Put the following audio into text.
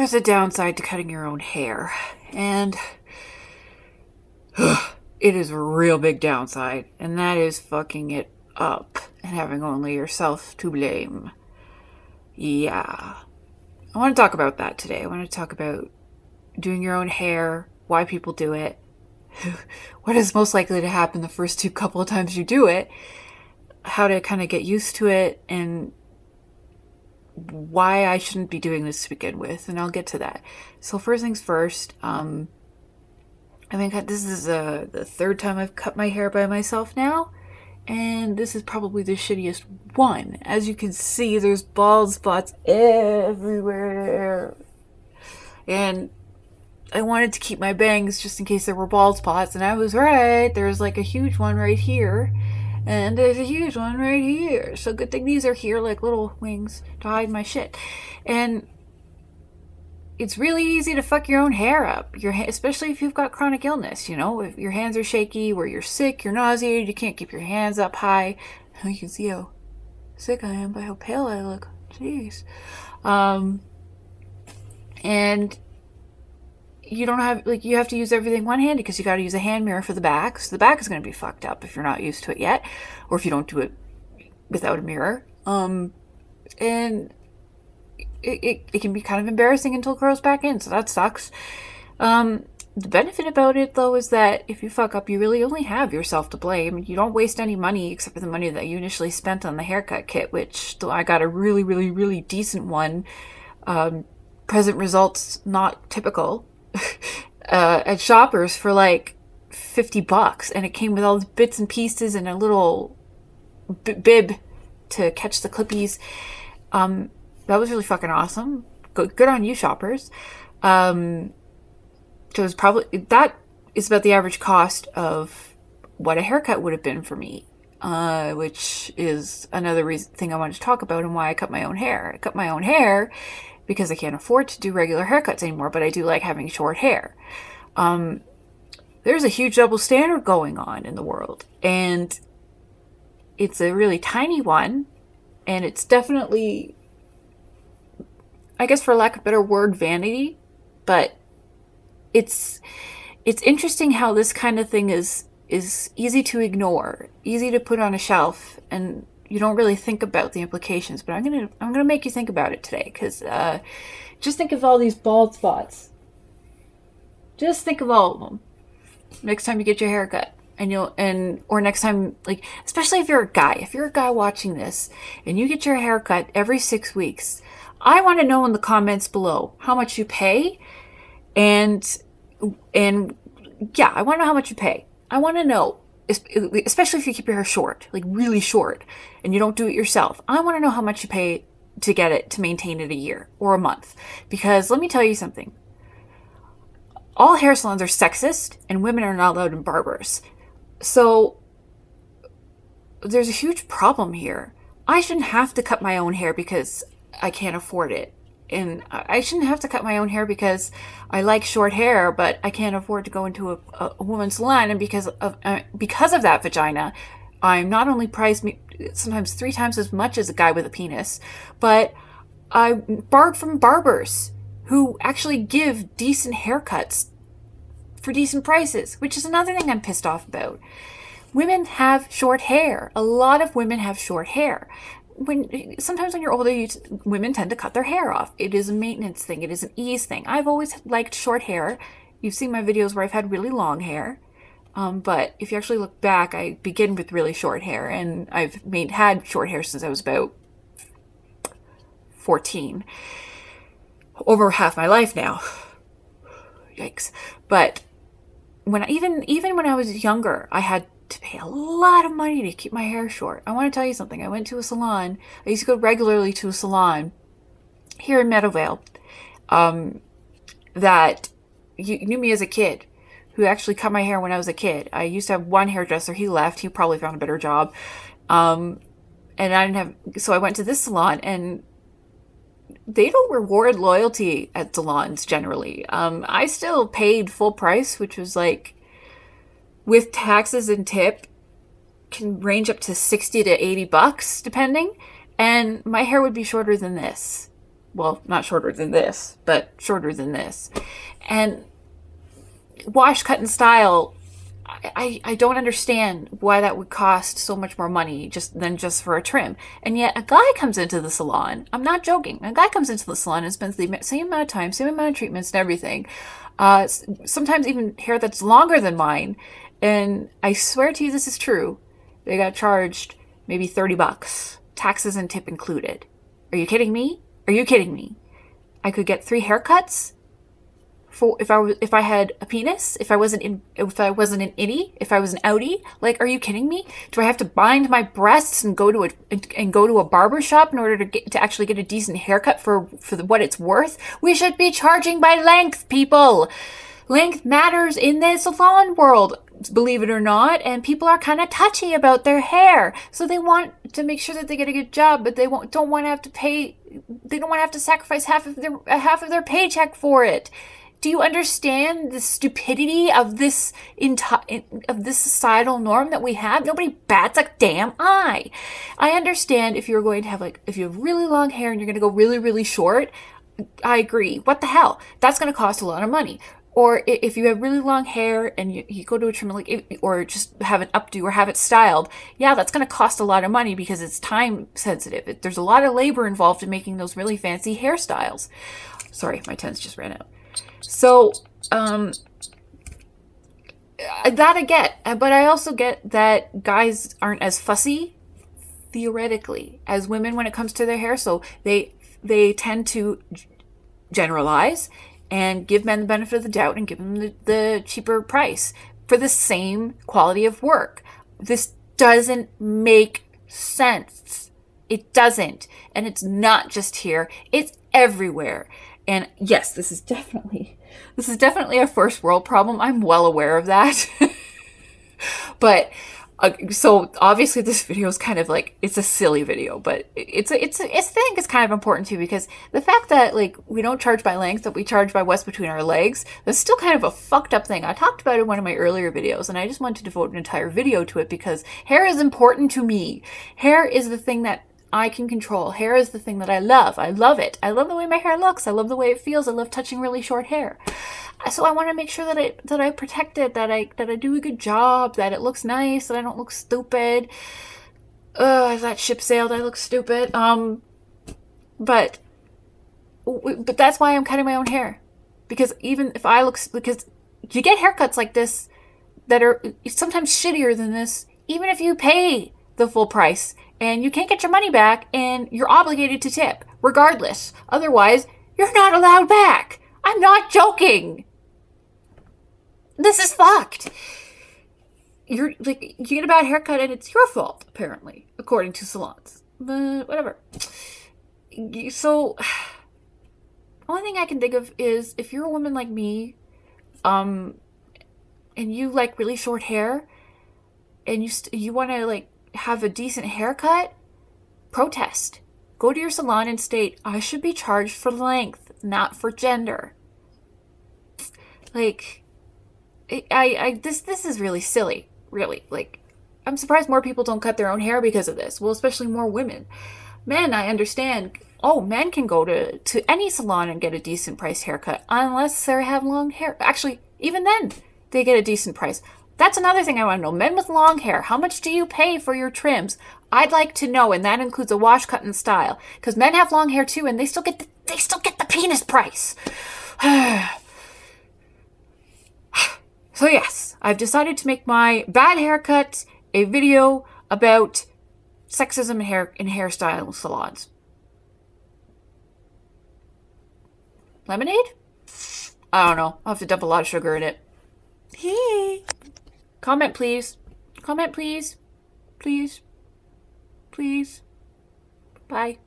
There's a downside to cutting your own hair, and it is a real big downside, and that is fucking it up and having only yourself to blame. Yeah. I want to talk about that today. I want to talk about doing your own hair, why people do it, what is most likely to happen the first couple of times you do it, how to kind of get used to it, and why I shouldn't be doing this to begin with, and I'll get to that. So first things first, I mean, this is the third time I've cut my hair by myself now, and this is probably the shittiest one. As you can see, there's bald spots everywhere, and I wanted to keep my bangs just in case there were bald spots, and I was right. There's like a huge one right here, and there's a huge one right here. So good thing these are here like little wings to hide my shit. And it's really easy to fuck your own hair up, especially if you've got chronic illness, you know, if your hands are shaky, or you're sick, you're nauseated, you can't keep your hands up high. You can see how sick I am by how pale I look. Jeez. And you don't have, like, you have to use everything one-handed because you got to use a hand mirror for the back. So the back is going to be fucked up if you're not used to it yet, or if you don't do it without a mirror. And it can be kind of embarrassing until it grows back in, so that sucks. The benefit about it, though, is that if you fuck up, you really only have yourself to blame. You don't waste any money except for the money that you initially spent on the haircut kit, which I got a really, really, really decent one. Present results not typical. At Shoppers for like $50, and it came with all the bits and pieces and a little bib to catch the clippies. That was really fucking awesome. Good on you, Shoppers. So it was probably, that is about the average cost of what a haircut would have been for me, which is another thing I wanted to talk about and why I cut my own hair. I cut my own hair because I can't afford to do regular haircuts anymore, but I do like having short hair. There's a huge double standard going on in the world, and it's a really tiny one, and it's definitely, I guess for lack of a better word, vanity, but it's interesting how this kind of thing is easy to ignore, easy to put on a shelf, and you don't really think about the implications, but I'm gonna make you think about it today, because just think of all these bald spots. Just think of all of them next time you get your hair cut, or next time, like, especially if you're a guy. If you're a guy watching this and you get your hair cut every 6 weeks, I want to know in the comments below how much you pay, and yeah, I want to know how much you pay. I want to know. Especially if you keep your hair short, like really short, and you don't do it yourself. I want to know how much you pay to get it, to maintain it a year or a month. Because let me tell you something. All hair salons are sexist, and women are not allowed in barbers. So there's a huge problem here. I shouldn't have to cut my own hair because I can't afford it. And I shouldn't have to cut my own hair because I like short hair, but I can't afford to go into a woman's salon. And because of that vagina, I'm not only priced sometimes 3 times as much as a guy with a penis, but I borrowed from barbers who actually give decent haircuts for decent prices, which is another thing I'm pissed off about. Women have short hair. A lot of women have short hair. Sometimes when you're older, women tend to cut their hair off. It is a maintenance thing. It is an ease thing. I've always liked short hair. You've seen my videos where I've had really long hair. But if you actually look back, I begin with really short hair, and I've had short hair since I was about 14. Over half my life now. Yikes. But even when I was younger, I had to pay a lot of money to keep my hair short. I want to tell you something. I went to a salon. I used to go regularly to a salon here in Meadowvale that knew me as a kid, who actually cut my hair when I was a kid. I used to have one hairdresser. He left. He probably found a better job. And I didn't have, so I went to this salon, and they don't reward loyalty at salons generally. I still paid full price, which was like, with taxes and tip, can range up to $60 to $80 depending, and my hair would be shorter than this. Well, not shorter than this, but shorter than this. And wash, cut, and style, I don't understand why that would cost so much more money than just for a trim. And yet a guy comes into the salon, I'm not joking, a guy comes into the salon and spends the same amount of time, same amount of treatments and everything, sometimes even hair that's longer than mine, and I swear to you this is true, they got charged maybe 30 bucks, taxes and tip included. Are you kidding me? Are you kidding me? I could get 3 haircuts for if I had a penis, if I wasn't an innie, if I was an outie. Like, are you kidding me? Do I have to bind my breasts and go to a barber shop in order to actually get a decent haircut for what it's worth? We should be charging by length, people. Length matters in the salon world, believe it or not, and people are kind of touchy about their hair, so they want to make sure that they get a good job, but they don't want to have to pay. They don't want to have to sacrifice half of their paycheck for it. Do you understand the stupidity of this societal norm that we have? Nobody bats a damn eye. I understand if you're going to have if you have really long hair and you're going to go really, really short. I agree. What the hell? That's going to cost a lot of money. Or if you have really long hair and you go to a trimmer, or just have an updo or have it styled, yeah, that's going to cost a lot of money because it's time sensitive. There's a lot of labor involved in making those really fancy hairstyles. Sorry, my tens just ran out. So, that I get, but I also get that guys aren't as fussy, theoretically, as women when it comes to their hair. So they tend to generalize and give men the benefit of the doubt and give them the cheaper price for the same quality of work. This doesn't make sense. It doesn't. And it's not just here. It's everywhere. And yes, this is definitely a first world problem. I'm well aware of that. But so obviously this video is kind of it's a silly video, but I think it's kind of important too, because the fact that we don't charge by length, that we charge by what's between our legs, that's still kind of a fucked up thing. I talked about it in one of my earlier videos, and I just wanted to devote an entire video to it because hair is important to me. Hair is the thing that I can control. Hair is the thing that I love. I love it. I love the way my hair looks. I love the way it feels. I love touching really short hair. So I want to make sure that I protect it, that I do a good job, that it looks nice, that I don't look stupid. That ship sailed. I look stupid. But that's why I'm cutting my own hair, because even if because you get haircuts like this that are sometimes shittier than this, even if you pay the full price, and you can't get your money back, and you're obligated to tip regardless. Otherwise, you're not allowed back. I'm not joking. This is fucked. You get a bad haircut and it's your fault, apparently, according to salons. But whatever. So, only thing I can think of is if you're a woman like me, and you like really short hair, and you want to have a decent haircut, protest. Go to your salon and state, I should be charged for length, not for gender. This is really silly, really. I'm surprised more people don't cut their own hair because of this. Well, especially more women. Men, I understand. Oh, men can go to any salon and get a decent priced haircut unless they have long hair. Actually, even then, they get a decent price. That's another thing I want to know. Men with long hair, how much do you pay for your trims? I'd like to know, and that includes a wash, cut, and style. Because men have long hair too, and they still get the penis price. So yes, I've decided to make my bad haircut a video about sexism in hairstyle salons. Lemonade? I don't know. I'll have to dump a lot of sugar in it. Hey. Comment, please. Comment, please. Please. Please. Bye.